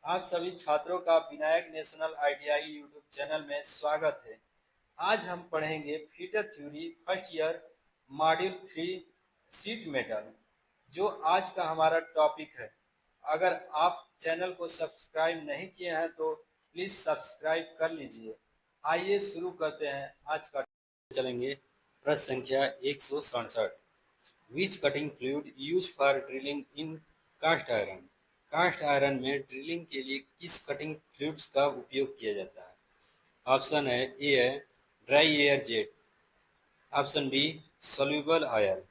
आप सभी छात्रों का Vinayak national ITI YouTube channel में स्वागत है। आज हम पढ़ेंगे fitter theory first year module 3 sheet metal, जो आज का हमारा टॉपिक है। अगर आप चैनल को सब्सक्राइब नहीं किए हैं तो प्लीज सब्सक्राइब कर लीजिए। आइए शुरू करते हैं आज का चलेंगे। प्रश्न संख्या 167, which cutting fluid use for drilling in cast iron. Cast iron में ड्रिलिंग के लिए किस कटिंग फ्लूइड्स का उपयोग किया जाता है? ऑप्शन है ए है dry air jet, option B soluble oil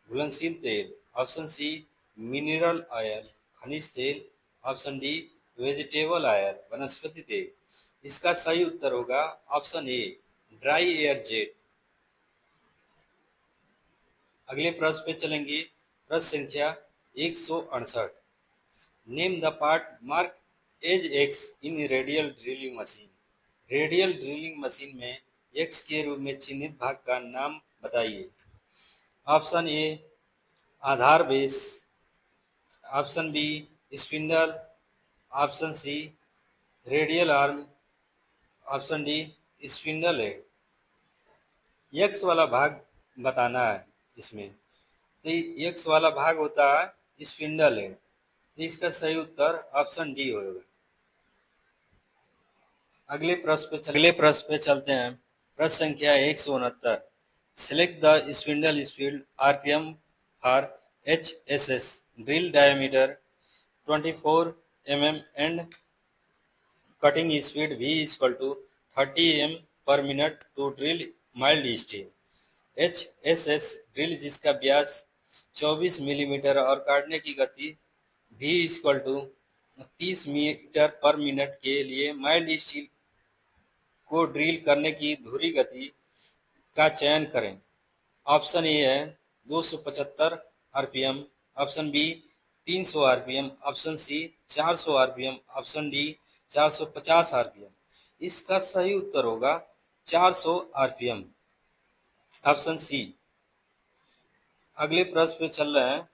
घुलनशील तेल, ऑप्शन सी मिनरल ऑयल खनिज तेल, ऑप्शन डी वेजिटेबल ऑयल वनस्पति तेल। इसका सही उत्तर होगा option A dry air jet. अगले प्रश्न पे चलेंगे। प्रश्न संख्या 168, name the part mark as X in radial drilling machine. Radial drilling machine में एक्स के रूप में चिन्हित भाग का नाम बताइए। ऑप्शन ए आधार base, option B spindle, option C radial arm, option D spindle head. X वाला भाग बताना है इसमें, तो एक्स वाला भाग होता है स्पिंडल हेड, तो इसका सही उत्तर ऑप्शन डी होगा। अगले प्रश्न पे चलते हैं। प्रश्न संख्या 169, select the spindle speed RPM for HSS drill diameter 24 mm and cutting speed V equal to 30 m per minute to drill mild steel. HSS drill जिसका व्यास 24 मिलीमीटर और काटने की गति V equal to 30 metre per minute के लिए mild steel को drill करने की धुरी गति का चयन करें। ऑप्शन ए है 275 RPM, option B 300 RPM, option C 400 RPM, option D 450 RPM. इसका सही उत्तर होगा 400 आरपीएम, ऑप्शन सी। अगले प्रश्न पे चल रहे हैं।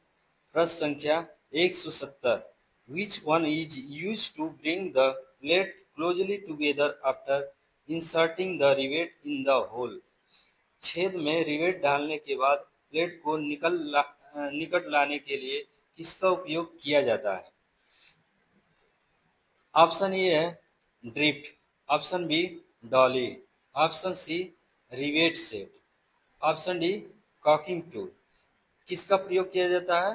प्रश्न संख्या 170, which one is use to bring the plate closely together after inserting the rivet in the hole. छेद में रिवेट डालने के बाद प्लेट को निकट लाने के लिए किसका उपयोग किया जाता है? ऑप्शन ए है drift, option B dolly, option C rivet set, option D caulking tool. किसका प्रयोग किया जाता है?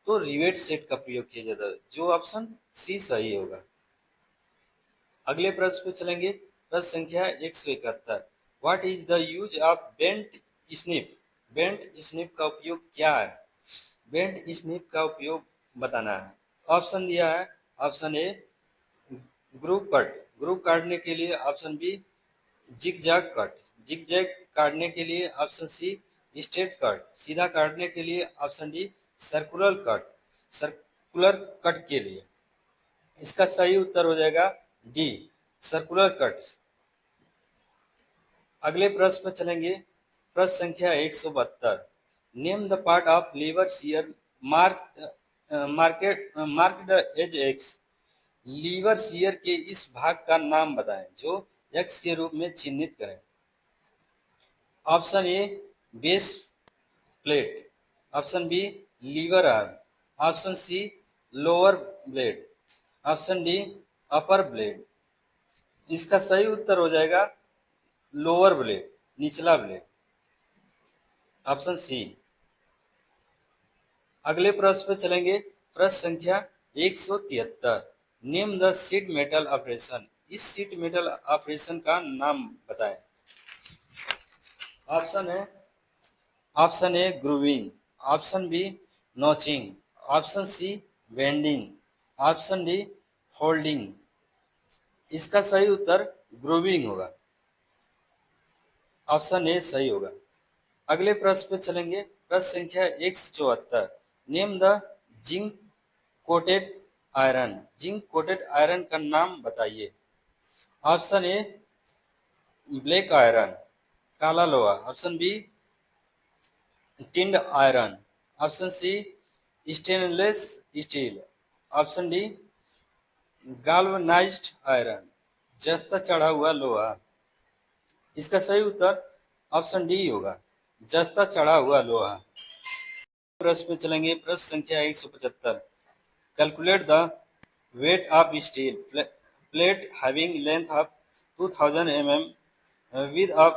तो रिवेट सेट का प्रयोग किया जाता है, जो ऑप्शन सी सही होगा। अगले प्रश्न पे चलेंगे। प्रश्न संख्या 171, what is the use of bent snip. Bent snip का उपयोग क्या है? बेंट स्निप का उपयोग बताना है। ऑप्शन दिया है, option A group cut, group काटने के लिए, option B zigzag cut, zigzag काटने के लिए, ऑप्शन सी स्ट्रेट कट, सीधा काटने के लिए, option D circular cut, circular cut के लिए। इसका सही उत्तर हो जाएगा डी सर्कुलर कट। अगले प्रश्न पर चलेंगे। प्रश्न संख्या 172, name the part of lever shear marked as X. Lever shear के इस भाग का नाम बताएं जो एक्स के रूप में चिन्हित करें। Option A base plate, option B lever arm, option C lower blade, option D upper blade. इसका सही उत्तर हो जाएगा लोअर ब्लेड, निचला ब्लेड, ऑप्शन सी। अगले प्रश्न पे चलेंगे। प्रश्न संख्या 173, name the sheet metal operation. इस शीट मेटल ऑपरेशन का नाम बताएं। Option A grooving, option B notching, option C bending, option D folding. इसका सही उत्तर ग्रूविंग होगा, ऑप्शन ए सही होगा। अगले प्रश्न पे चलेंगे। प्रश्न संख्या 174, name the zinc coated iron. Zinc coated iron का नाम बताइए। ऑप्शन ए ब्लैक आयरन, काला लोहा, option B tinned iron, option C stainless steel, option D galvanised iron, जस्ता चढ़ा हुआ लोहा। इसका सही उत्तर ऑप्शन डी होगा, जस्ता चढ़ा हुआ लोहा। प्रश्न में चलेंगे, प्रश्न संख्या 175। Calculate the weight of steel plate having length of 2000 mm, width of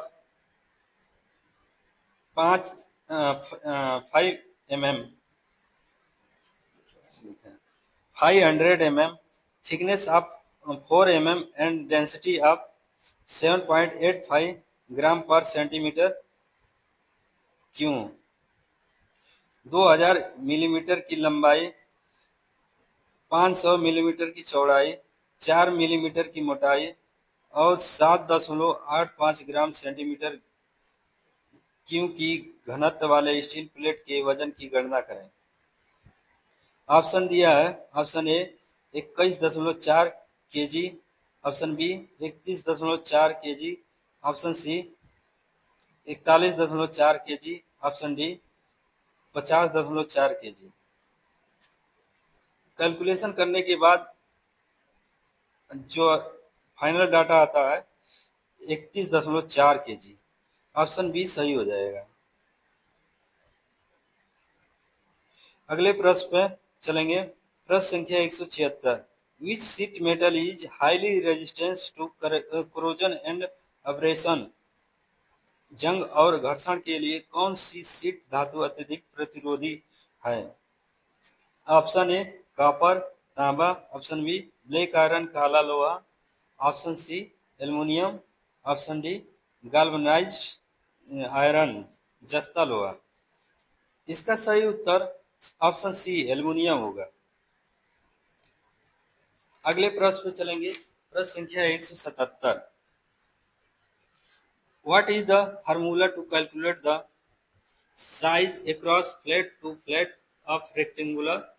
5 mm, 500 mm, thickness of 4 mm and density of 7.85 ग्राम पर सेंटीमीटर क्यों? 2000 मिलीमीटर की लंबाई, 500 मिलीमीटर की चौड़ाई, 4 मिलीमीटर की मोटाई और 7.85 ग्राम सेंटीमीटर क्यों की घनत्व वाले स्टील प्लेट के वजन की गणना करें। ऑप्शन दिया है, option A 21.4 KG, option B 31.4 KG, option C 41.4 KG, option D 50.4 KG. Calculation करने के बाद जो फाइनल डाटा आता है 31.4 केजी, ऑप्शन बी सही हो जाएगा। अगले प्रश्न पे चलेंगे, प्रश्न संख्या 176। Which sheet metal is highly resistance to corrosion and abrasion? जंग और घर्षण के लिए कौन सी शीट धातु अत्यधिक प्रतिरोधी है? ऑप्शन ए कॉपर तांबा, ऑप्शन बी ब्लैक आयरन काला लोहा, option C aluminium, option D galvanised iron जस्ता लोहा। इसका सही उत्तर ऑप्शन सी एल्युमिनियम होगा। अगले प्रश्न पे चलेंगे, प्रश्न संख्या 177। What is the formula to calculate the size across flat to flat of rectangular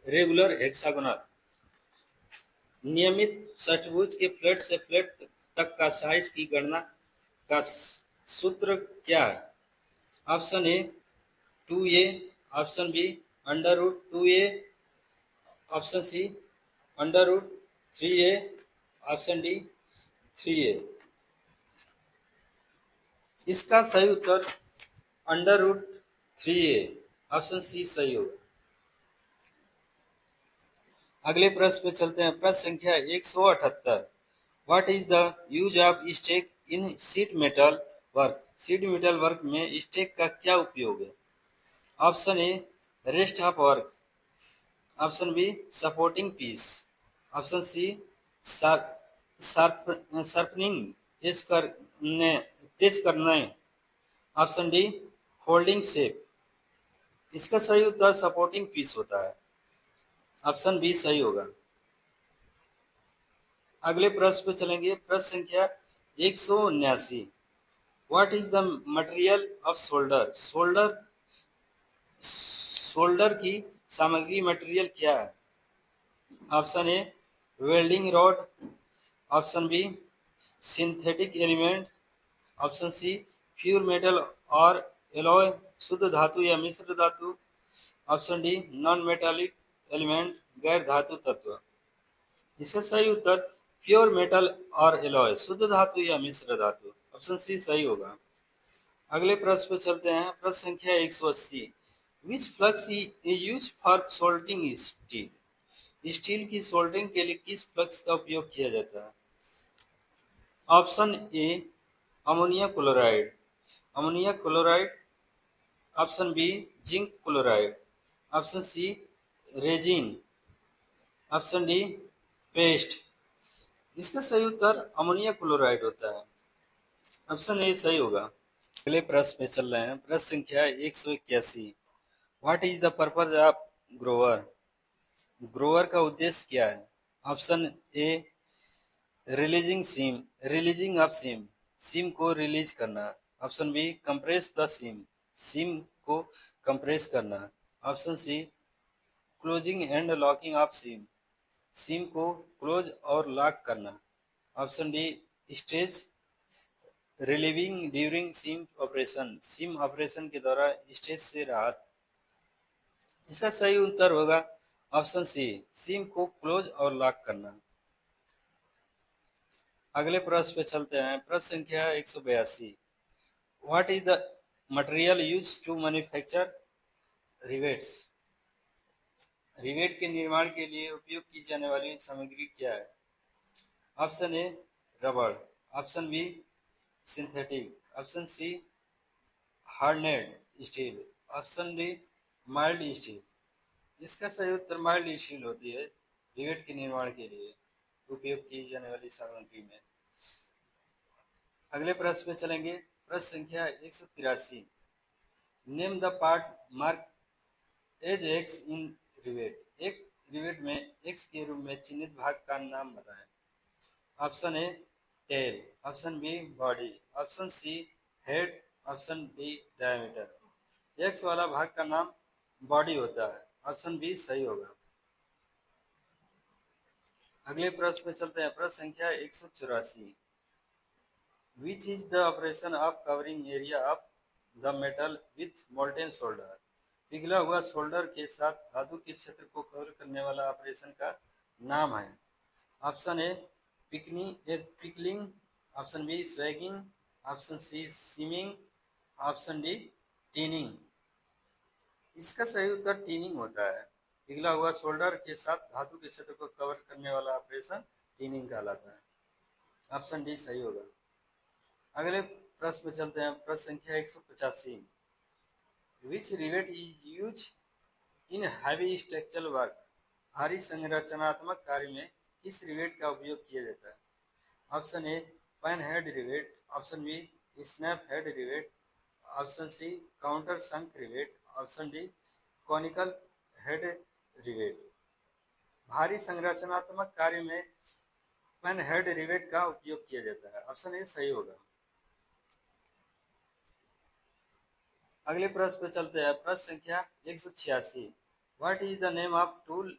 regular hexagonal? नियमित षट्भुज के फ्लैट से फ्लैट तक का साइज की गणना का सूत्र क्या है? Option A 2a, option B under root 2a, option C under root 3a, option D 3a। इसका सही उत्तर under root 3a, option C सही होगा। अगले प्रश्न पे चलते हैं, प्रश्न संख्या 178। What is the use of stake in sheet metal work? Sheet metal work में स्टेक का क्या उपयोग है? Option A rest of work, option B supporting piece, option C sharpening तेज करने, ऑप्शन डी फोल्डिंग शेप। इसका सही उत्तर सपोर्टिंग पीस होता है, ऑप्शन बी सही होगा। अगले प्रश्न पे चलेंगे, प्रश्न संख्या 179। What is the material of solder? Solder की सामग्री मटेरियल क्या है? Option A welding rod, option B synthetic element, option C pure metal और एलॉय शुद्ध धातु या मिश्र धातु, option D non metallic element गैर धातु तत्व। इसका सही उत्तर प्योर मेटल और एलॉय शुद्ध धातु या मिश्र धातु, ऑप्शन सी सही होगा। अगले प्रश्न पर चलते हैं, प्रश्न संख्या 180। Which flux use for soldering steel? Steel की सोल्डरिंग के लिए किस फ्लक्स का उपयोग किया जाता है? Option A ammonia chloride, option B zinc chloride, option C resin, option D paste. इसका सही उत्तर अमोनिया क्लोराइड होता है, ऑप्शन ए सही होगा। अगले प्रश्न पे चल रहे हैं, प्रश्न संख्या 181। What is the purpose of groover? Groover का उद्देश्य क्या है? Option A releasing of seam को रिलीज करना, option B compress the seam को कंप्रेस करना, option C closing and locking of seam को क्लोज और लॉक करना, option D stage relieving during seam operation के दौरान स्टेज से राहत। इसका सही उत्तर होगा ऑप्शन सी, सिम को क्लोज और लॉक करना। अगले प्रश्न पे चलते हैं। प्रश्न संख्या 182। What is the material use to manufacture rivets? Rivet के निर्माण के लिए उपयोग की जाने वाली सामग्री क्या है? ऑप्शन ए रबड़, option B synthetic, option C hardened steel, option D mild steel. इसका सही उत्तर माइल्ड स्टील होती है रिवेट के निर्माण के लिए उपयोग की जाने वाली सामग्री में। अगले प्रश्न में चलेंगे। प्रश्न संख्या 183। Name the part mark as X in rivet. एक रिवेट में एक्स के रूप में चिन्हित भाग का नाम बताएं। Option A tail, option B body, option C head, option D diameter. X वाला भाग का नाम बॉडी होता है। ऑप्शन बी सही होगा। अगले प्रश्न में चलते हैं। प्रश्न संख्या 184। Which is the operation of covering area of the metal with molten solder. पिघला हुआ सोल्डर के साथ धातु के क्षेत्र को कवर करने वाला ऑपरेशन का नाम है। Option A pickling, option B swaging, option C seaming, option D tinning. इसका सही उत्तर टीनिंग होता है। पिघला हुआ सोल्डर के साथ धातु के क्षेत्र को कवर करने वाला ऑपरेशन टीनिंग कहलाता है। ऑप्शन डी सही होगा। अगले प्रश्न में चलते हैं। प्रश्न संख्या 185। Which rivet is use in heavy structural work. भारी संरचनात्मक कार्य में किस रिवेट का उपयोग किया जाता है? Option A pan head rivet, option B snap head rivet, option C countersunk rivet, option D conical head rivet. भारी संरचनात्मक कार्य में पैन हेड रिवेट का उपयोग किया जाता है। ऑप्शन ए सही होगा। अगले प्रश्न पे चलते हैं। प्रश्न संख्या 186। What is the name of tool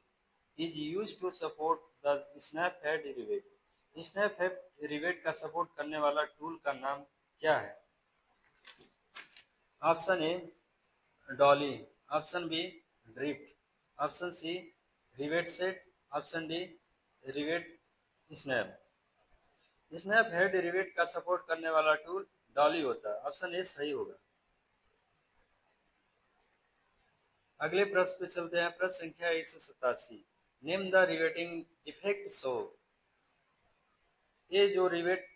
is use to support the snap head rivet. Snap head rivet का सपोर्ट करने वाला टूल का नाम क्या है? Option A dolly, option B drift, option C rivet set, option D rivet snap. Snap head rivet का support करने वाला टूल डॉली होता है। ऑप्शन ए सही होगा। अगले प्रश्न पे चलते हैं। प्रश्न संख्या 187। Name the riveting defect show. ये जो रिवेट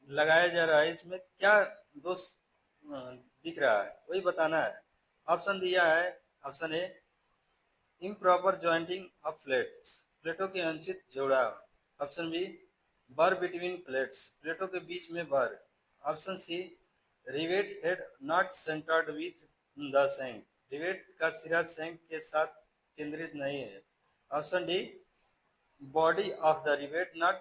लगाया जा रहा है इसमें क्या दोष दिख रहा है वही बताना है। ऑप्शन दिया है। Option A improper jointing of plates, प्लेटों के अनुचित जोड़ाव। Option B burr between plates, प्लेटों के बीच में burr. Option C rivet head not centered with the shank, rivet का सिरा सैंक के साथ केंद्रित नहीं है। Option D body of the rivet not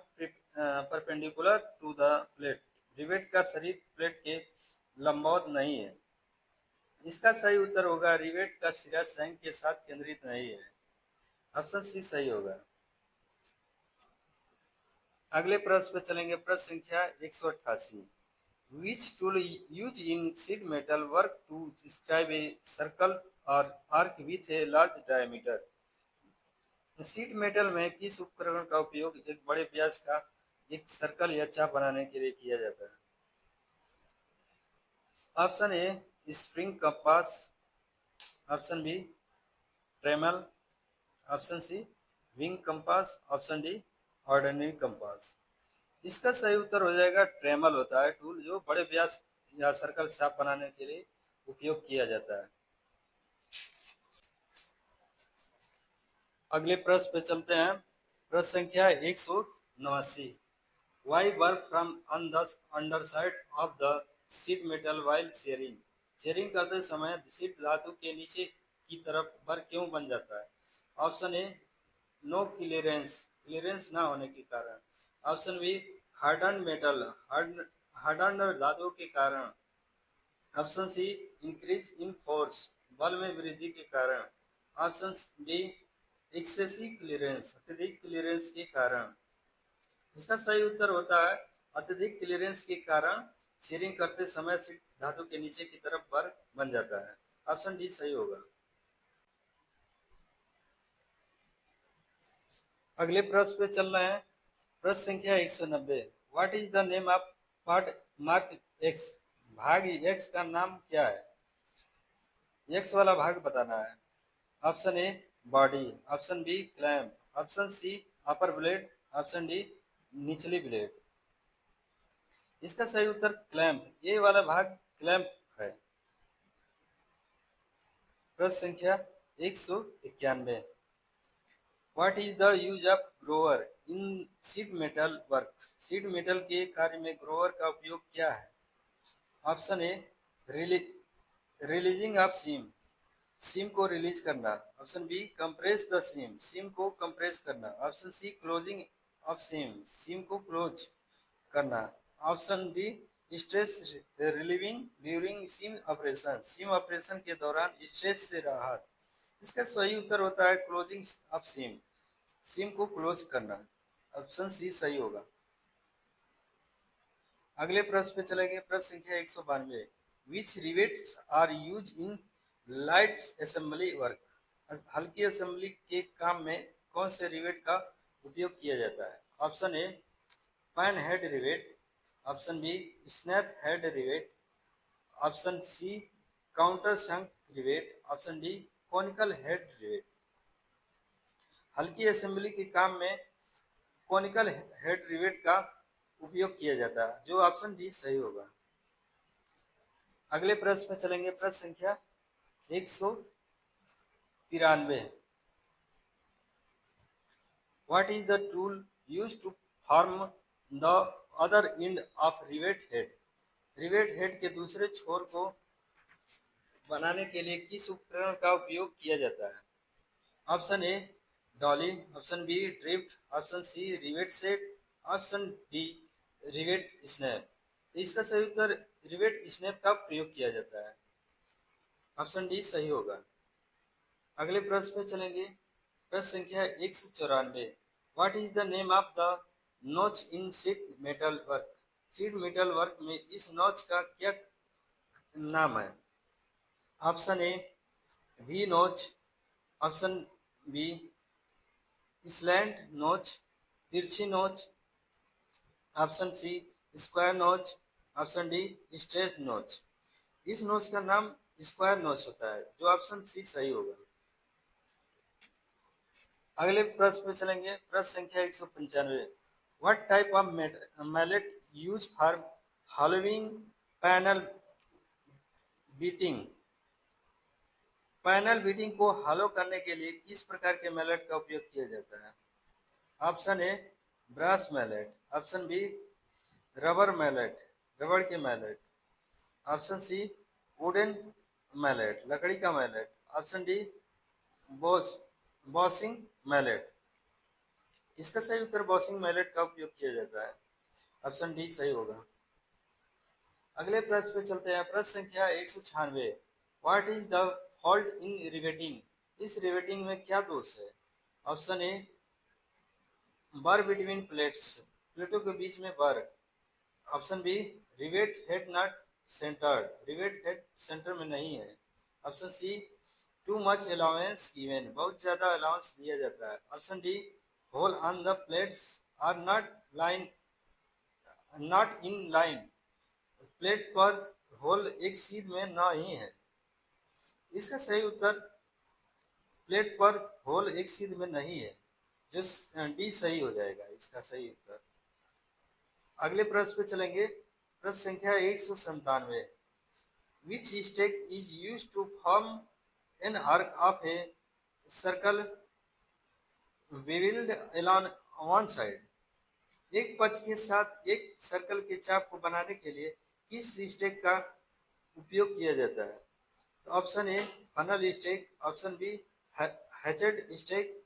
perpendicular to the plate, rivet का शरीर प्लेट के लंबवत नहीं है। इसका सही उत्तर होगा रिवेट का सिरा सैंक के साथ केंद्रित नहीं है। ऑप्शन सी सही होगा। अगले प्रश्न पे चलेंगे। प्रश्न संख्या 188। Which tool use in sheet metal work to describe a circle और arc with a large diameter. Sheet metal में किस उपकरण का उपयोग एक बड़े व्यास का एक सर्कल या चाप बनाने के लिए किया जाता है? Option A spring compass, option B trammel, option C wing compass, option D ordinary compass. इसका सही उत्तर हो जाएगा ट्रेमल होता है टूल जो बड़े व्यास या सर्कल चाप बनाने के लिए उपयोग किया जाता है। अगले प्रश्न पे चलते हैं। प्रश्न संख्या 189। Why work from on the underside of the sheet metal while shearing. Shearing करते समय शीट धातु के नीचे की तरफ वर्क क्यों बन जाता है? Option A no clearance, clearance ना होने के कारण। Option B harden metal, harden धातु के कारण। Option C increase in force, बल में वृद्धि के कारण। ऑप्शन डी एक्सेसिव क्लियरेंस, अत्यधिक क्लियरेंस के कारण। इसका सही उत्तर होता है अत्यधिक क्लियरेंस के कारण शेयरिंग करते समय शीट धातु के नीचे की तरफ बर बन जाता है। ऑप्शन डी सही होगा। अगले प्रश्न पे चल रहे हैं। प्रश्न संख्या 190। What is the name of part mark X? भाग एक्स का नाम क्या है? एक्स वाला भाग बताना है। Option A body, option B clamp, option C upper blade, option D निचली ब्लेड। इसका सही उत्तर क्लैम्प, ए वाला भाग क्लैम्प है। प्रश्न संख्या 191। What is the use of groover in sheet metal work? Sheet metal के कार्य में ग्रोवर का उपयोग क्या है? Option A releasing of seam, seam को रिलीज करना। Option B compress the seam, seam को कंप्रेस करना। Option C closing of seam, seam को क्लोज करना। Option D stress relieving during seam operation, seam operation के दौरान स्ट्रेस से राहत। इसका सही उत्तर होता है क्लोजिंग ऑफ सीम, सीम को क्लोज करना। ऑप्शन सी सही होगा। अगले प्रश्न पे चलेंगे। प्रश्न संख्या 192। Which rivets are use in light assembly work? हल्की असेंबली के काम में कौन से रिवेट का उपयोग किया जाता है? Option A pan head rivet, option B snap head rivet, option C countersunk rivet, option D conical head rivet. हल्की असेंबली के काम में कॉनिकल हेड रिवेट का उपयोग किया जाता है, जो ऑप्शन डी सही होगा। अगले प्रश्न में चलेंगे। प्रश्न संख्या 193। What is the tool used to form the other end of rivet head? Rivet head के दूसरे छोर को बनाने के लिए किस उपकरण का उपयोग किया जाता है? Option A dolly, option B drift, option C rivet set, option D rivet snap. इसका सही उत्तर रिवेट स्नैप का प्रयोग किया जाता है। ऑप्शन डी सही होगा। अगले प्रश्न पे चलेंगे। प्रश्न संख्या 194। What is the name of the notch in sheet metal work? Sheet metal work में इस नॉच का क्या नाम है? Option A V notch, option B slant notch, तिरछी notch, option C square notch, option D straight notch. इस notch का नाम स्क्वायर नॉच होता है, जो ऑप्शन सी सही होगा। अगले प्रश्न पे चलेंगे। प्रश्न संख्या 195। What type of mallet use for hollowing panel beating? Panel beating को हॉलो करने के लिए किस प्रकार के मैलेट का उपयोग किया जाता है? Option A brass mallet, option B rubber mallet, रबड़ के mallet, option C wooden mallet, लकड़ी का mallet, option D boss bossing mallet. इसका सही उत्तर बॉसिंग मैलेट का उपयोग किया जाता है। ऑप्शन डी सही होगा। अगले प्रश्न पे चलते हैं। प्रश्न संख्या 196। What is the fault in riveting? इस रिवेटिंग में क्या दोष है? ऑप्शन ए बर बिटवीन प्लेट्स, प्लेटों के बीच में burr. Option B rivet head not centred, rivet head centre में नहीं है। Option C too much allowance given, बहुत ज्यादा अलाउंस दिया जाता है। Option D hole on the plates are not in line, plate पर होल एक सीध में नहीं है। इसका सही उत्तर प्लेट पर होल एक सीध में नहीं है, जो डी सही हो जाएगा इसका सही उत्तर। अगले प्रश्न पे चलेंगे। प्रश्न संख्या 197। Which stake is use to form an arc of a circle beveled along one side? एक पक्ष के साथ एक सर्कल के चाप को बनाने के लिए किस स्टेक का उपयोग किया जाता है? तो option A funnel stake, option B hatchet stake,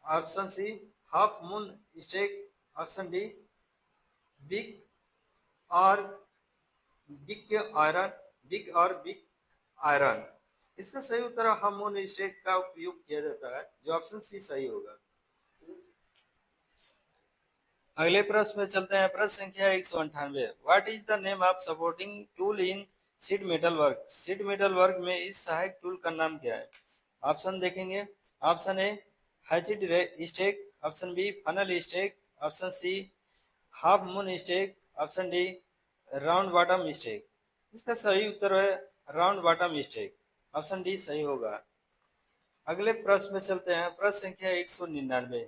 option C half moon stake, option D bick और बिग आयरन। इसका सही उत्तर हाफ मून स्टेक का उपयोग किया जाता है, जो ऑप्शन सी सही होगा। अगले प्रश्न में चलते हैं। प्रश्न संख्या 198। What is the name of supporting tool in sheet metal work? Sheet metal work में इस सहायक टूल का नाम क्या है? ऑप्शन देखेंगे। Option A hatchet stake, option B funnel stake, option C half moon stake, option D round bottom stake. इसका सही उत्तर है round bottom stake, option D सही होगा। अगले प्रश्न में चलते हैं, प्रश्न संख्या 199।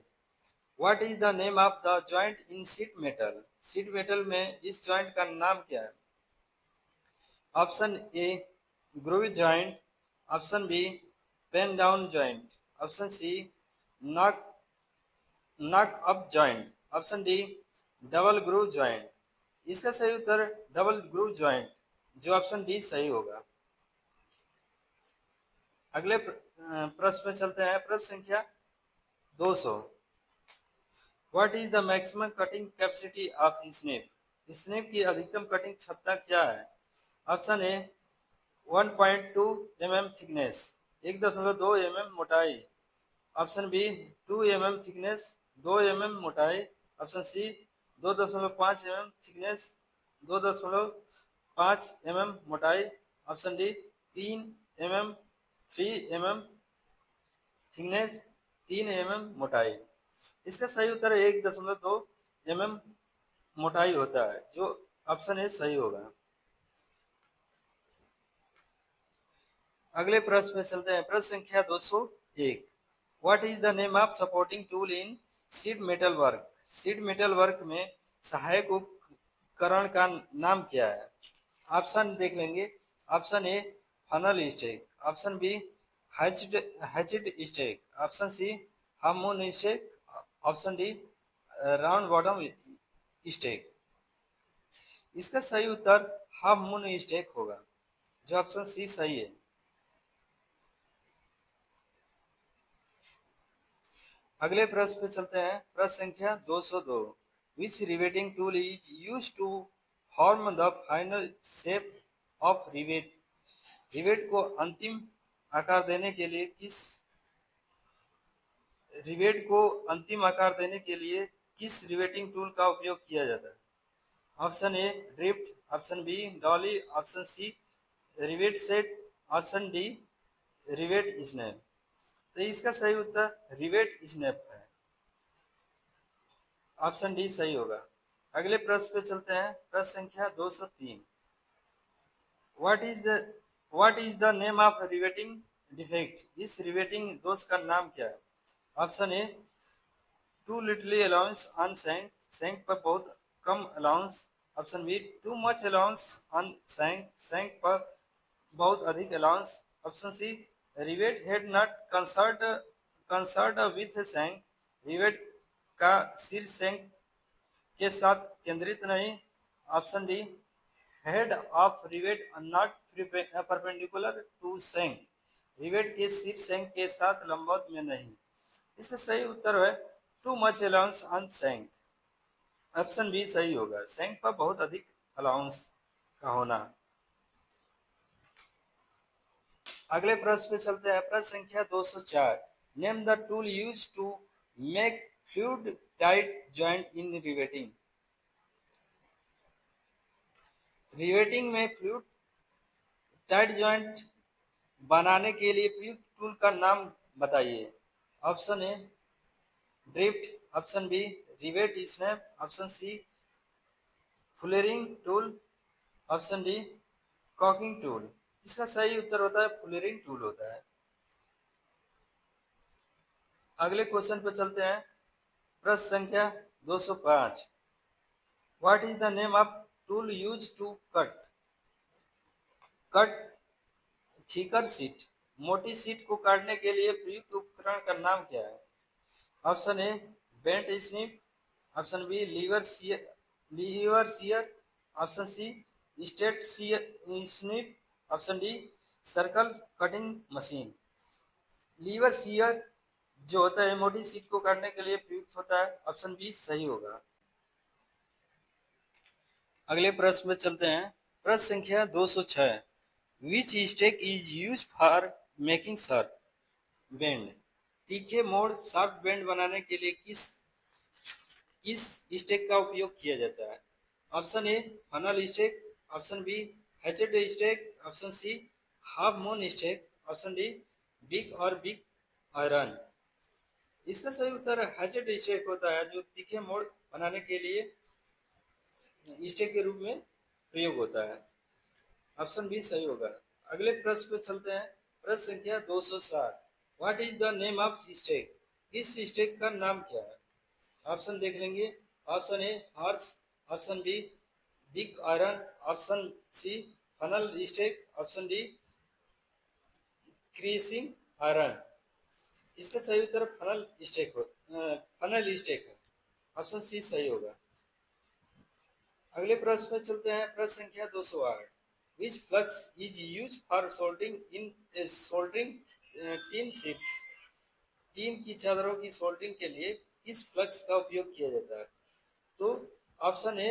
What is the name of the joint in sheet metal? Sheet metal में इस जॉइंट का नाम क्या है? Option A groove joint, option B pane down joint, option C knock knock up joint, option D double groove joint. इसका सही उत्तर double groove joint, जो ऑप्शन डी सही होगा। अगले प्रश्न में चलते हैं, प्रश्न संख्या 200। What is the maximum cutting capacity of snip? Snip की अधिकतम कटिंग क्षमता क्या है? Option A 1.2 mm thickness, 1.2 mm मोटाई, option B 2 mm thickness, 2 mm मोटाई, option C 2.5 mm thickness, 2.5 mm मोटाई, option D 3 mm 3 mm thickness, 3 mm मोटाई। इसका सही उत्तर 1.2 mm मोटाई होता है, जो ऑप्शन ए सही होगा। अगले प्रश्न में चलते हैं, प्रश्न संख्या 201। What is the name of supporting tool in sheet metal work? Sheet metal work में सहायक उपकरण का नाम क्या है? ऑप्शन देख लेंगे। Option A funnel stake, option B hatchet stake, option C half moon stake, option D round bottom stake. इसका सही उत्तर हाफ मून स्टेक होगा, जो ऑप्शन सी सही है। अगले प्रश्न पे चलते हैं, प्रश्न संख्या 202। Which riveting tool is use to form the final shape of rivet? Rivet को अंतिम आकार देने के लिए किस रिवेटिंग टूल का उपयोग किया जाता है? Option A drift, option B dolly, option C rivet set, option D rivet snap. तो इसका सही उत्तर रिवेट स्नैप है, ऑप्शन डी सही होगा। अगले प्रश्न पे चलते हैं, प्रश्न संख्या 203। What is the name of riveting defect? इस रिवेटिंग दोष का नाम क्या है? Option A too little allowance on shank, shank पर बहुत कम allowance, option B too much allowance on shank, shank पर बहुत अधिक allowance, option C rivet head not concert with shank, rivet का सिर सैंक के साथ केंद्रित नहीं, option D head of rivet not perpendicular to shank, rivet के सिर सैंक के साथ लंबवत में नहीं। इसका सही उत्तर है too much allowance on shank, option B सही होगा, सैंक पर बहुत अधिक अलाउंस का होना। अगले प्रश्न पे चलते हैं, प्रश्न संख्या 204। Name the tool use to make fluid tight joint in riveting? Riveting में फ्लूइड टाइट जॉइंट बनाने के लिए प्रयुक्त टूल का नाम बताइए। Option A drift, option B rivet snap, option C fullering tool, option D caulking tool. इसका सही उत्तर होता है फुलरिंग टूल होता है। अगले क्वेश्चन पर चलते हैं, प्रश्न संख्या 205। What is the name of tool use to cut thicker sheet? मोटी शीट को काटने के लिए प्रयुक्त उपकरण का नाम क्या है? Option A bent snip, option B lever shear, option C straight snip, option D circle cutting machine. Lever shear जो होता है मोटी शीट को काटने के लिए प्रयुक्त होता है, ऑप्शन बी सही होगा। अगले प्रश्न में चलते हैं, प्रश्न संख्या 206। Which stake is use for making sharp bend? तीखे मोड़ शार्प बेंड बनाने के लिए किस स्टेक का उपयोग किया जाता है? Option A funnel stake, option B hatchet stake, option C half moon stake, option D bick और बिग आयरन। इसका सही उत्तर हैचेड स्टेक होता है, जो तीखे मोड़ बनाने के लिए स्टेक के रूप में प्रयोग होता है। ऑप्शन बी सही होगा। अगले प्रश्न पे चलते हैं। प्रश्न संख्या 260। What is the name of stake? इस स्टेक का नाम क्या है? ऑप्शन देख लेंगे। Option A horse, option B big iron, option C funnel stake, option D creasing iron. इसका सही उत्तर फनल स्टेक है। ऑप्शन सी सही होगा। अगले प्रश्न पे चलते हैं। प्रश्न संख्या 208। Which flux is use for soldering tin sheets? Tin की चादरों की सोल्डरिंग के लिए किस फ्लक्स का उपयोग किया जाता है? तो option A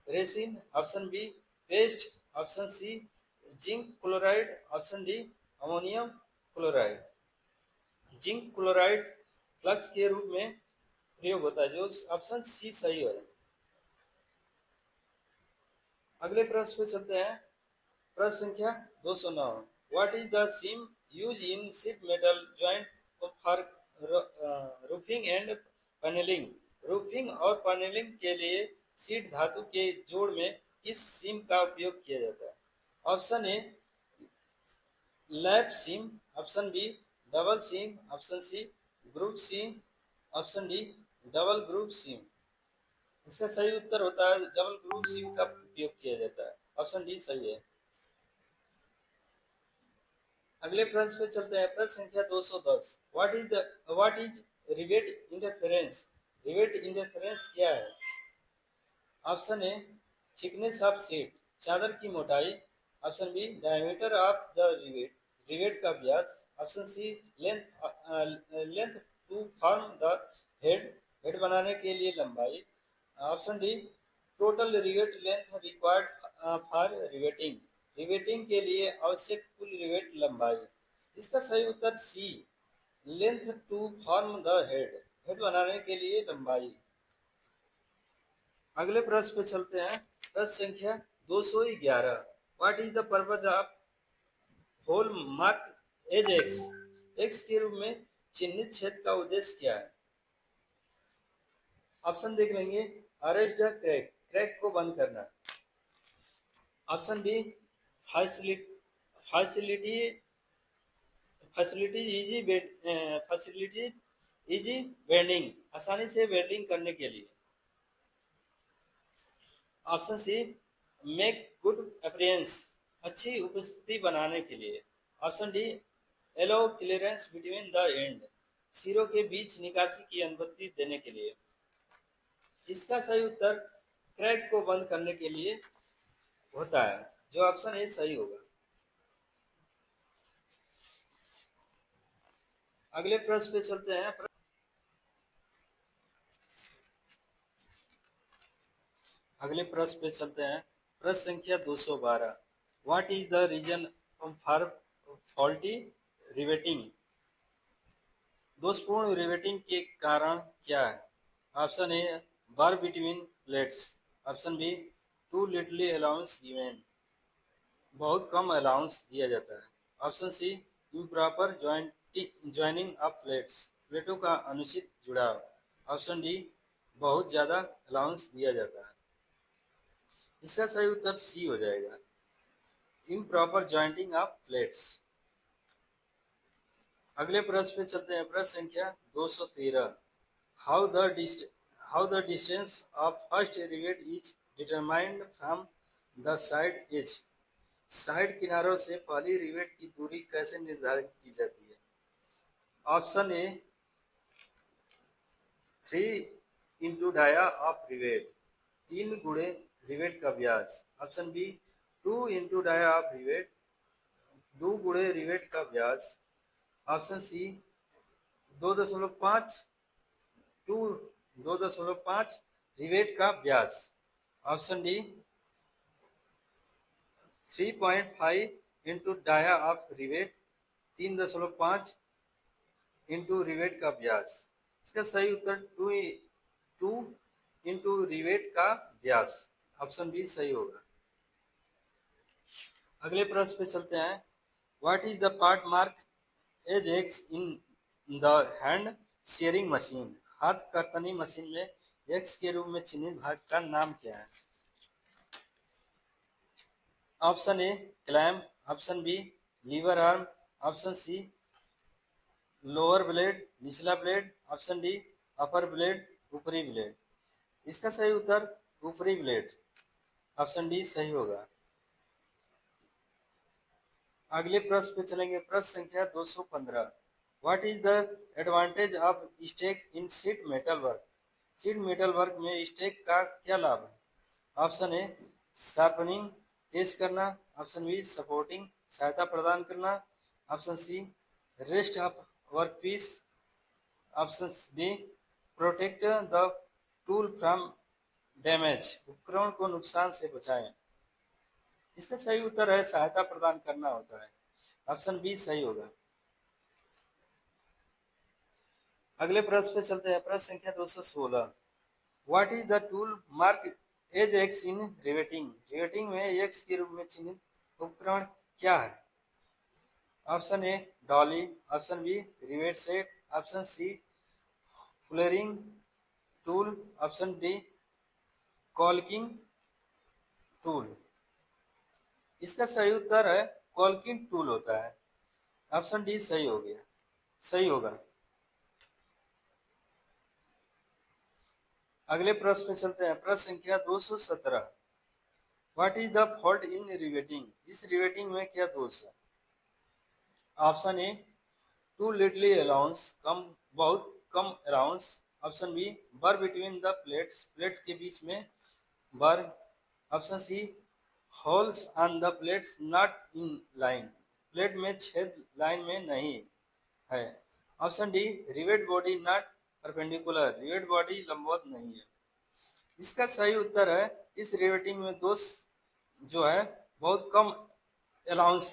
resin, option B paste, option C zinc chloride, option D ammonium chloride. Zinc chloride flux के रूप में प्रयोग होता है, जो ऑप्शन सी सही है। अगले प्रश्न पे चलते हैं। प्रश्न संख्या 209। What is the seam use in sheet metal joint for roofing and panelling? Roofing और पैनलिंग के लिए शीट धातु के जोड़ में किस सीम का उपयोग किया जाता है? Option A lap seam, option B double seam, option C group seam, option D double group seam. इसका सही उत्तर होता है डबल ग्रुप सीम का उपयोग किया जाता है। ऑप्शन डी सही है। अगले प्रश्न पे चलते हैं। प्रश्न संख्या 210। What is rivet interference? Rivet interference क्या है? Option A thickness of sheet, चादर की मोटाई, option B diameter of the rivet, rivet का व्यास, option C length to form the head, head बनाने के लिए लंबाई, option D total rivet length required for riveting, riveting के लिए आवश्यक कुल रिवेट लंबाई। इसका सही उत्तर C length to form the head, head बनाने के लिए लंबाई। अगले प्रश्न पे चलते हैं। प्रश्न संख्या 211। What is the purpose of hole mark as X? X के रूप में चिन्हित छेद का उद्देश्य क्या है? ऑप्शन देख लेंगे। अरेस्ट द क्रैक, क्रैक को बंद करना, option B facility facility easy facility easy welding, आसानी से वेल्डिंग करने के लिए, option C make good appearance, अच्छी उपस्थिति बनाने के लिए, option D allow clearance between the end, सिरों के बीच निकासी की अनुमति देने के लिए। इसका सही उत्तर क्रैक को बंद करने के लिए होता है, जो ऑप्शन ए सही होगा। अगले प्रश्न पे चलते हैं। अगले प्रश्न पे चलते हैं। प्रश्न संख्या 212। What is the reason for faulty riveting? दोषपूर्ण रिवेटिंग के कारण क्या है? Option A bar between plates, option B too little allowance given, बहुत कम अलाउंस दिया जाता है, option C improper joining of plates, प्लेटों का अनुचित जुड़ाव, ऑप्शन डी बहुत ज़्यादा अलाउंस दिया जाता है। इसका सही उत्तर सी हो जाएगा, इम्प्रॉपर ज्वाइंटिंग ऑफ प्लेट्स। अगले प्रश्न पे चलते हैं। प्रश्न संख्या 213। How the how the distance of first rivet is determined from the side edge? Side किनारों से पहली रिवेट की दूरी कैसे निर्धारित की जाती है? Option A 3 into dia of rivet, 3 गुणे रिवेट का व्यास, option B 2 into dia of rivet, 2 गुणे रिवेट का व्यास, ऑप्शन सी 2.5 टू 2.5 रिवेट का व्यास, option D 3.5 into dia of rivet, 3.5 into rivet का व्यास। इसका सही उत्तर 2 इंटू रिवेट का व्यास, ऑप्शन बी सही होगा। अगले प्रश्न पे चलते हैं। What is the part mark as X in the hand shearing machine, हाथ कर्तनी मशीन में एक्स के रूप में चिन्हित भाग का नाम क्या है? Option A clamp, option B lever arm, option C lower blade निचला blade, option D upper blade ऊपरी ब्लेड। इसका सही उत्तर ऊपरी ब्लेड, ऑप्शन डी सही होगा। अगले प्रश्न पे चलेंगे, प्रश्न संख्या 215। What is the advantage of stake in sheet metal work? Sheet metal work में स्टेक का क्या लाभ है? ऑप्शन ए शार्पनिंग तेज करना, ऑप्शन बी सपोर्टिंग सहायता प्रदान करना, option C rest of work piece, option B protect the tool from damage, उपकरण को नुकसान से बचाएं। इसका सही उत्तर है सहायता प्रदान करना होता है, ऑप्शन बी सही होगा। अगले प्रश्न पे चलते हैं, प्रश्न संख्या 216। What is the tool mark as X in riveting? Riveting में एक्स के रूप में चिन्हित उपकरण क्या है? Option A dolly, option B rivet set, option C flaring tool, option D caulking tool. इसका सही उत्तर है कॉल्किंग टूल होता है, ऑप्शन डी सही हो गया, सही होगा। अगले प्रश्न पे चलते हैं, प्रश्न संख्या 217। What is the fault in riveting? इस रिवेटिंग में क्या दोष है? Option A too little allowance, कम बहुत कम allowance, option B burr between the plates, plates के बीच में burr, option C holes on the plates not in line, plate में छेद लाइन में नहीं है, option D rivet body not perpendicular, rivet body लंबवत नहीं है। इसका सही उत्तर है इस रिवेटिंग में दोष जो है बहुत कम अलाउंस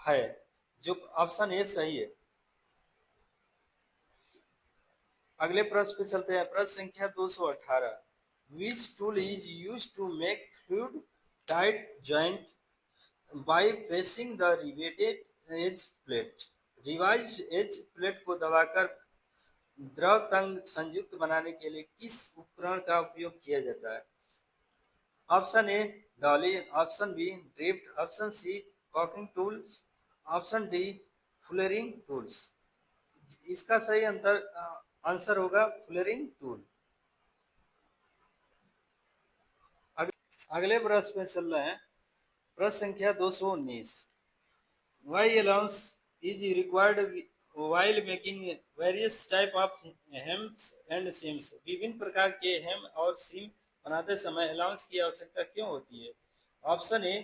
है, जो ऑप्शन ए सही है। अगले प्रश्न पे चलते हैं, प्रश्न संख्या 218। Which tool is use to make fluid tight joint by pressing the riveted edge plate? Riveted edge plate को दबाकर द्रव तंग संयुक्त बनाने के लिए किस उपकरण का उपयोग किया जाता है? Option A dolly, option B drift, option C caulking tools, option D flaring tools. इसका सही आंसर होगा फ्लेयरिंग टूल। अगले प्रश्न में चल रहे हैं, प्रश्न संख्या 219। Why allowance is required while making various type of hems and seams? विभिन्न प्रकार के हेम और सीम बनाते समय अलाउंस की आवश्यकता क्यों होती है? Option A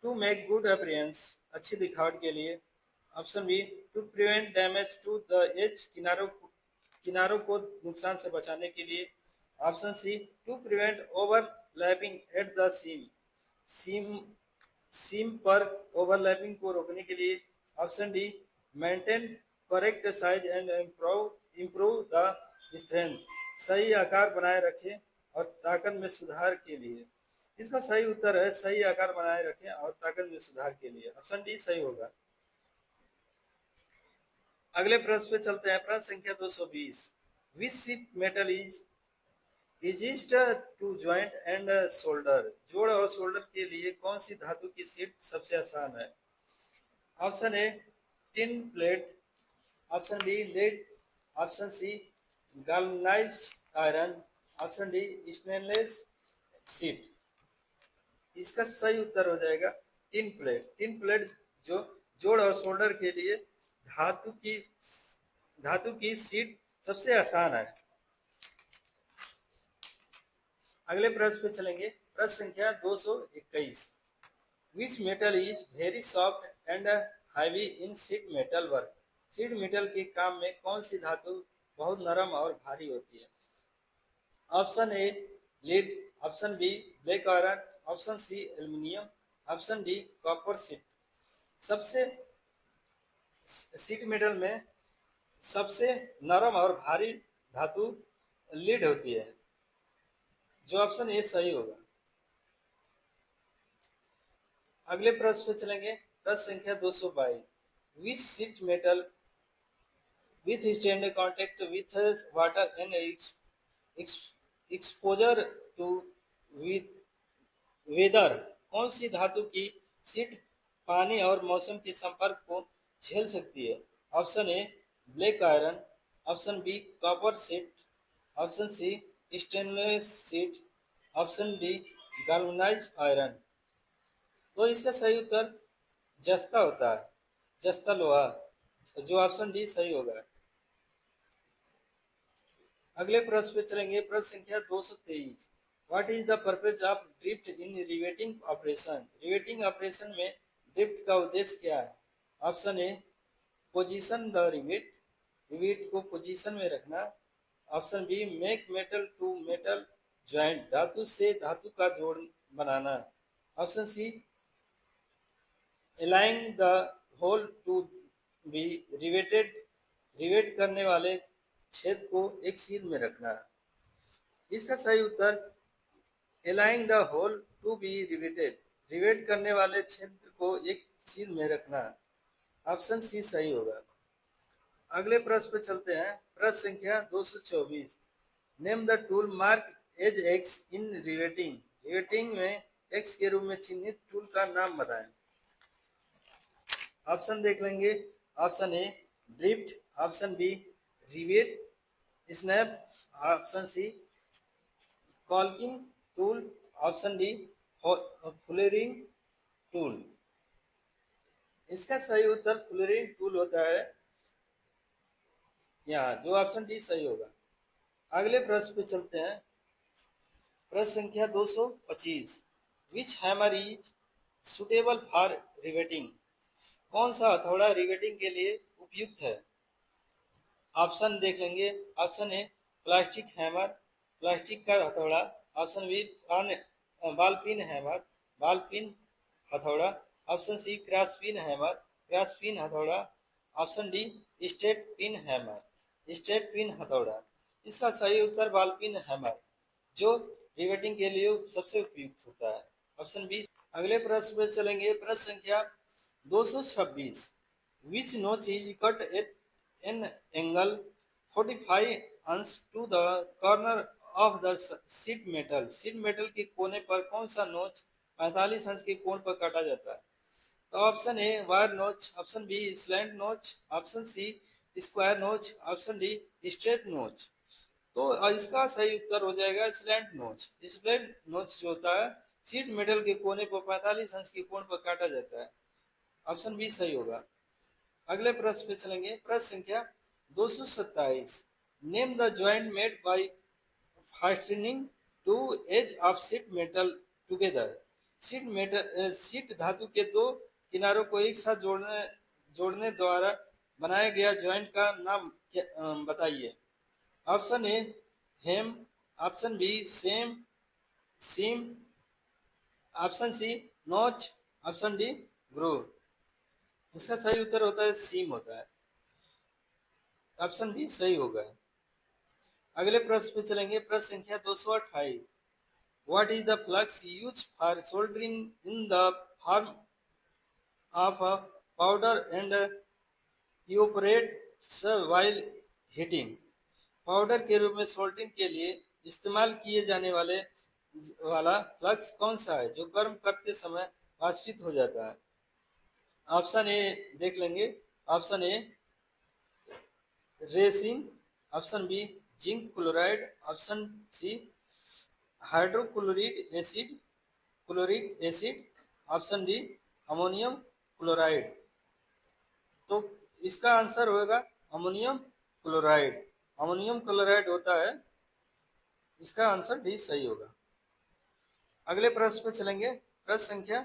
to make good appearance, अच्छी दिखावट के लिए, option B to prevent damage to the edge, किनारों को नुकसान से बचाने के लिए, option C to prevent overlapping at the seam, seam seam पर ओवरलैपिंग को रोकने के लिए, option D maintain correct size and improve the strength, सही आकार बनाए रखें और ताकत में सुधार के लिए। इसका सही उत्तर है सही आकार बनाए रखें और ताकत में सुधार के लिए, ऑप्शन डी सही होगा। अगले प्रश्न पे चलते हैं, प्रश्न संख्या 220। Which sheet metal is easiest to joint and shoulder? जोड़ और शोल्डर के लिए कौन सी धातु की शीट सबसे आसान है? Option A tin plate, option B lead, option C galvanized iron, option D stainless sheet. इसका सही उत्तर हो जाएगा टिन प्लेट। टिन प्लेट जो जोड़ और शोल्डर के लिए धातु की शीट सबसे आसान है। अगले प्रश्न पे चलेंगे, प्रश्न संख्या 221। Which metal is very soft and heavy in sheet metal work? Sheet metal के काम में कौन सी धातु बहुत नरम और भारी होती है? Option A lead, option B black iron, option C aluminium, option D copper sheet. सबसे शीट मेटल में सबसे नरम और भारी धातु लीड होती है, जो ऑप्शन ए सही होगा। अगले प्रश्न पे चलेंगे, प्रश्न संख्या 222। Which sheet metal with stand contact with water and ex- exposure to with weather. कौन सी धातु की शीट पानी और मौसम के संपर्क को झेल सकती है? Option A black iron, option B copper sheet, option C stainless sheet, option D galvanize iron. तो इसका सही उत्तर जस्ता होता है, जस्ता लोहा, जो ऑप्शन डी सही होगा। अगले प्रश्न पे चलेंगे, प्रश्न संख्या 223। What is the purpose of drift in riveting operation? Riveting operation में ड्रिफ्ट का उद्देश्य क्या है? Option A position the rivet, rivet को पोजीशन में रखना। Option B make metal to metal joint, धातु से धातु का जोड़ बनाना। Option C aligning the hole to be riveted, rivet करने वाले छेद को एक सीध में रखना। इसका सही उत्तर aligning the hole to be riveted, rivet करने वाले छेद को एक सीध में रखना। ऑप्शन सी सही होगा। अगले प्रश्न पर चलते हैं, प्रश्न संख्या 224। Name the tool mark as X in riveting, riveting में एक्स के रूप में चिन्हित टूल का नाम बताएं। ऑप्शन देख लेंगे। Option A drift, option B rivet snap, option C caulking tool, option D fullering tool. इसका सही उत्तर फुलरिंग टूल होता है यहाँ, जो ऑप्शन डी सही होगा। अगले प्रश्न पे चलते हैं, प्रश्न संख्या 225। Which hammer is suitable for riveting, कौन सा हथौड़ा रिवेटिंग के लिए उपयुक्त है? ऑप्शन देख लेंगे। Option A plastic hammer, plastic का हथौड़ा। Option B ball pin hammer, ball pin हथौड़ा। Option C cross pin hammer, cross pin हथौड़ा। Option D straight pin hammer, straight pin हथौड़ा। इसका सही उत्तर बॉल पिन हैमर, जो रिवेटिंग के लिए सबसे उपयुक्त होता है। Option B. अगले प्रश्न पे चलेंगे, प्रश्न संख्या 226। Which notch is cut at an angle 45 अंश to the corner of the sheet metal, sheet metal के कोने पर कौन सा नोच 45 अंश के कोण पर काटा जाता है? तो ऑप्शन ए वायर नोच, ऑप्शन बी स्लैंट नोच, ऑप्शन सी स्क्वायर नोच, ऑप्शन डी स्ट्रेट नोच। तो इसका सही उत्तर हो जाएगा स्लैंट नोच। स्लैंट नोच जो होता है शीट मेटल के कोने पर 45 अंश के कोण पर काटा जाता है। ऑप्शन बी सही होगा। अगले प्रश्न पे चलेंगे, प्रश्न संख्या 227। Name the joint made by fastening two edge of sheet metal together, sheet metal sheet धातु के दो किनारों को एक साथ जोड़ने द्वारा बनाया गया जॉइंट का नाम बताइए। Option A hem, option B seam seam, option C notch, option D groove. इसका सही उत्तर होता है सीम होता है। ऑप्शन बी सही होगा। अगले प्रश्न पे चलेंगे, प्रश्न संख्या 228। What is the flux use for soldering in the form of powder and evaporates while heating, powder के रूप में सोल्डरिंग के लिए इस्तेमाल किए जाने वाला फ्लक्स कौन सा है, जो गर्म करते समय वाष्पित हो जाता है? ऑप्शन ए देख लेंगे। Option A resin, option B zinc chloride, option C hydrochloric acid, chloric acid, option D ammonium chloride. तो इसका आंसर होगा अमोनियम क्लोराइड, अमोनियम क्लोराइड होता है। इसका आंसर डी सही होगा। अगले प्रश्न पर चलेंगे, प्रश्न संख्या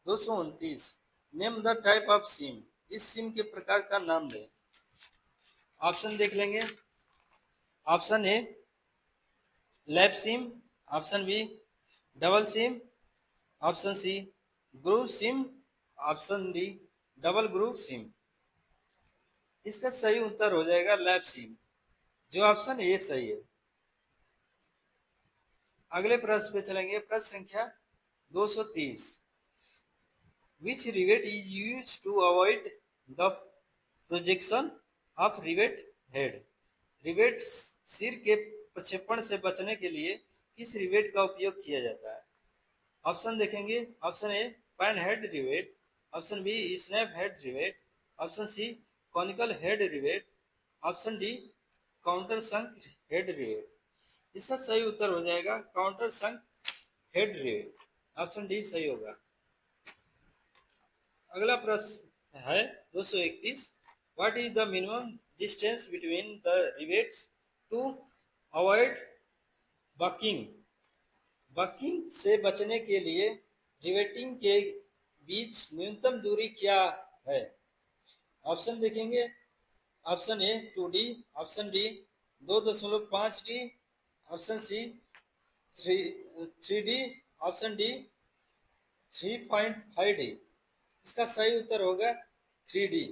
229। नेम द टाइप ऑफ सीम, इस सीम के प्रकार का नाम दें। ऑप्शन देख लेंगे। Option A lap seam, option B double seam, option C groove seam, option D double groove seam. इसका सही उत्तर हो जाएगा लैप सीम, जो ऑप्शन ए सही है। अगले प्रश्न पे चलेंगे, प्रश्न संख्या 230। Which rivet is use to avoid the projection of rivet head. Rivet सिर के प्रक्षेपण से बचने के लिए किस रिवेट का उपयोग किया जाता है? ऑप्शन देखेंगे। Option A pan head rivet, option B snap head rivet, option C conical head rivet, option D countersunk head rivet. इसका सही उत्तर हो जाएगा countersunk head rivet. Option D सही होगा। अगला प्रश्न है 231। What is the minimum distance between the rivets to avoid buckling? Buckling से बचने के लिए रिवेटिंग के बीच न्यूनतम दूरी क्या है? ऑप्शन देखेंगे। Option A 2D, option B 2.5D, option C 3D, option D 3.5D। इसका सही उत्तर होगा 3D।